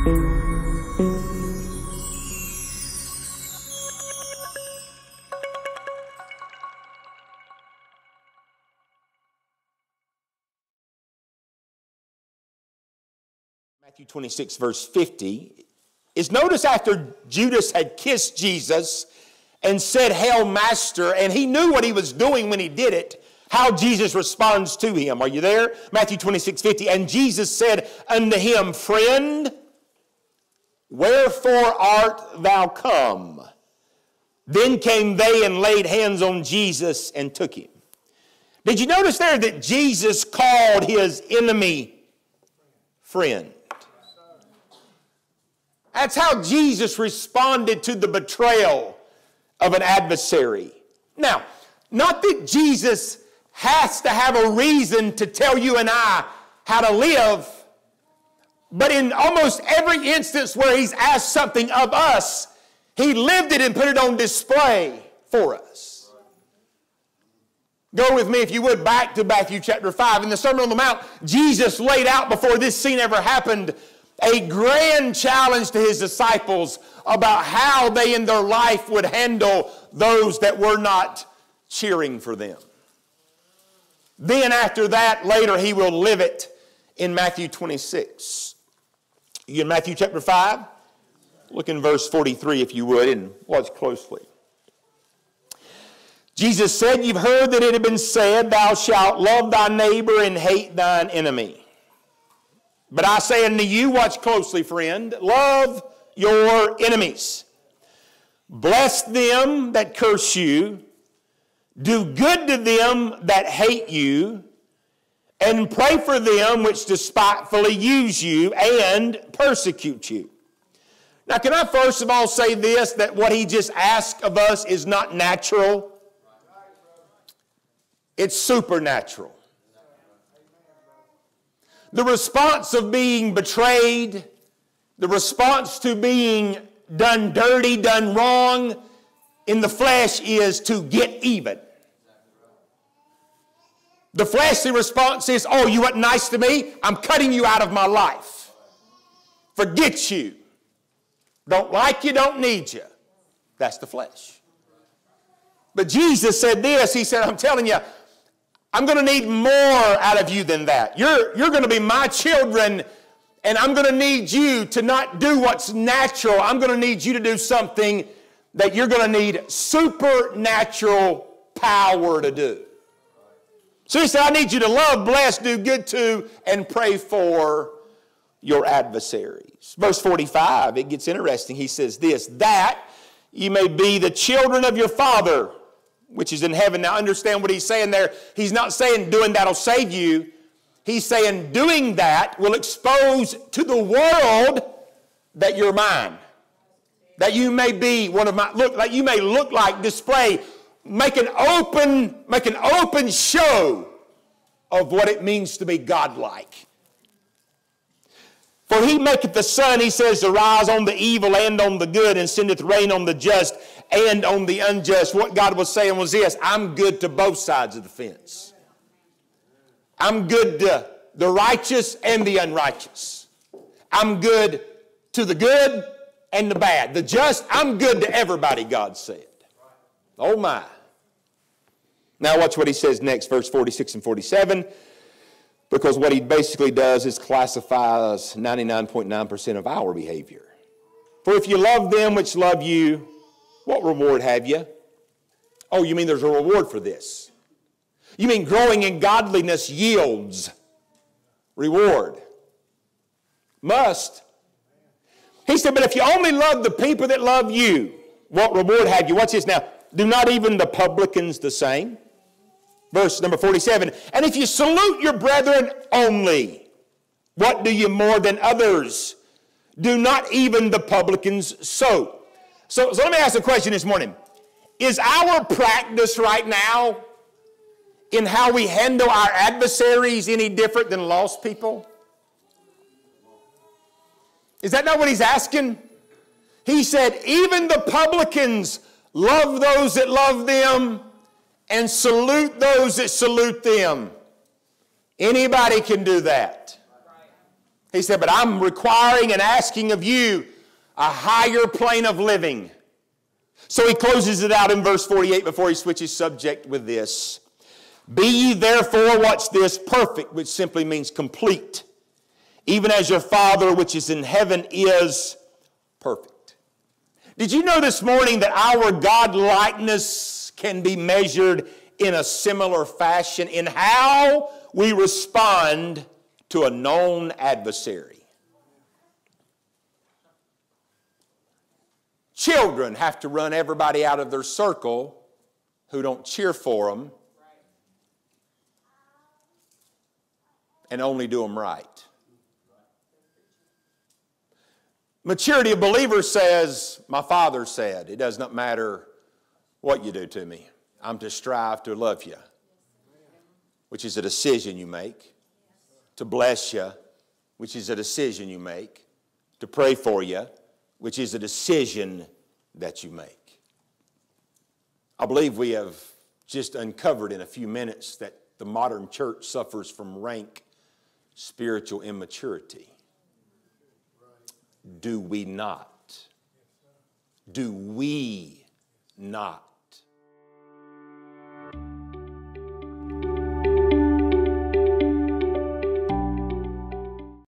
Matthew 26, verse 50, is notice after Judas had kissed Jesus and said, "Hail, Master," and he knew what he was doing when he did it, how Jesus responds to him. Are you there? Matthew 26, 50, and Jesus said unto him, "Friend, wherefore art thou come?" Then came they and laid hands on Jesus and took him. Did you notice there that Jesus called his enemy friend? That's how Jesus responded to the betrayal of an adversary. Now, not that Jesus has to have a reason to tell you and I how to live, but in almost every instance where he's asked something of us, he lived it and put it on display for us. Go with me, if you would, back to Matthew chapter 5. In the Sermon on the Mount, Jesus laid out before this scene ever happened a grand challenge to his disciples about how they in their life would handle those that were not cheering for them. Then after that, later he will live it in Matthew 26. You in Matthew chapter 5? Look in verse 43 if you would and watch closely. Jesus said, "You've heard that it had been said, thou shalt love thy neighbor and hate thine enemy. But I say unto you," watch closely, friend, "love your enemies. Bless them that curse you. Do good to them that hate you. And pray for them which despitefully use you and persecute you." Now, can I first of all say this, that what he just asked of us is not natural. It's supernatural. The response of being betrayed, the response to being done dirty, done wrong in the flesh is to get even. The fleshly response is, "Oh, you weren't nice to me? I'm cutting you out of my life. Forget you. Don't like you, don't need you." That's the flesh. But Jesus said this, he said, "I'm telling you, I'm going to need more out of you than that. You're going to be my children, and I'm going to need you to not do what's natural. I'm going to need you to do something that you're going to need supernatural power to do." So he said, "I need you to love, bless, do good to, and pray for your adversaries." Verse 45, it gets interesting. He says this, "That you may be the children of your Father which is in heaven." Now understand what he's saying there. He's not saying doing that'll save you. He's saying doing that will expose to the world that you're mine. That you may be one of my, look, that you may look like, display, make an open show of what it means to be godlike. "For he maketh the sun," he says, "to rise on the evil and on the good, and sendeth rain on the just and on the unjust." What God was saying was this: I'm good to both sides of the fence. I'm good to the righteous and the unrighteous. I'm good to the good and the bad. The just, I'm good to everybody, God said. Oh my. Now watch what he says next, verse 46 and 47. Because what he basically does is classifies 99.9% of our behavior. "For if you love them which love you, what reward have you?" Oh, you mean there's a reward for this? You mean growing in godliness yields reward? Must. He said, "But if you only love the people that love you, what reward have you?" Watch this now. "Do not even the publicans the same?" Verse number 47, "And if you salute your brethren only, what do you more than others? Do not even the publicans so?" So let me ask a question this morning. Is our practice right now in how we handle our adversaries any different than lost people? Is that not what he's asking? He said, even the publicans love those that love them and salute those that salute them. Anybody can do that. He said, but I'm requiring and asking of you a higher plane of living. So he closes it out in verse 48 before he switches subject with this. Be ye therefore, watch this, perfect, which simply means complete, even as your Father which is in heaven is perfect. Did you know this morning that our God-likeness can be measured in a similar fashion in how we respond to a known adversary? Children have to run everybody out of their circle who don't cheer for them and only do them right. Maturity of believers says, my Father said, it does not matter what you do to me. I'm to strive to love you, which is a decision you make. To bless you, which is a decision you make. To pray for you, which is a decision that you make. I believe we have just uncovered in a few minutes that the modern church suffers from rank spiritual immaturity. Do we not? Do we not?